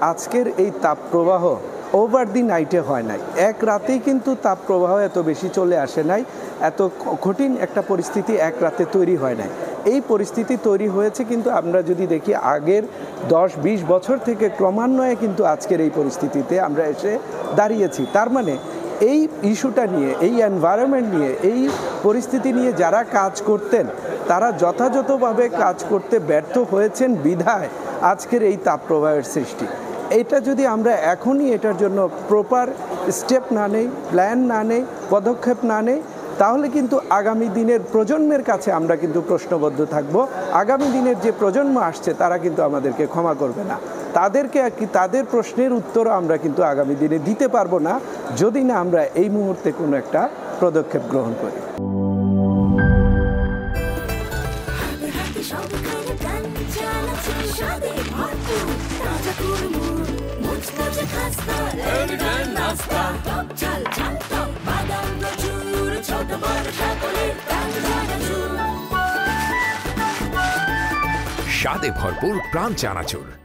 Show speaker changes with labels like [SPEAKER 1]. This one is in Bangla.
[SPEAKER 1] আজকের এই তাপপ্রবাহ ওভার দি নাইটে হয় নাই, এক রাতেই কিন্তু তাপপ্রবাহ এত বেশি চলে আসে নাই, এত কঠিন একটা পরিস্থিতি এক রাতে তৈরি হয় নাই। এই পরিস্থিতি তৈরি হয়েছে কিন্তু আমরা যদি দেখি আগের 10-20 বছর থেকে ক্রমান্বয়ে কিন্তু আজকের এই পরিস্থিতিতে আমরা এসে দাঁড়িয়েছি। তার মানে এই ইস্যুটা নিয়ে, এই এনভায়রনমেন্ট নিয়ে, এই পরিস্থিতি নিয়ে যারা কাজ করতেন তারা যথাযথভাবে কাজ করতে ব্যর্থ হয়েছেন বিধায় আজকের এই তাপপ্রবাহের সৃষ্টি। এটা যদি আমরা এখনই এটার জন্য প্রপার স্টেপ না নেই, প্ল্যান না নেই, পদক্ষেপ না নেই, তাহলে কিন্তু আগামী দিনের প্রজন্মের কাছে আমরা কিন্তু প্রশ্নবদ্ধ থাকব। আগামী দিনের যে প্রজন্ম আসছে তারা কিন্তু আমাদেরকে ক্ষমা করবে না। তাদেরকে তাদের প্রশ্নের উত্তরও আমরা কিন্তু আগামী দিনে দিতে পারবো না যদি না আমরা এই মুহূর্তে কোনো একটা পদক্ষেপ গ্রহণ করি।
[SPEAKER 2] স্বাদে ভরপুর প্রাণ চানাচুর।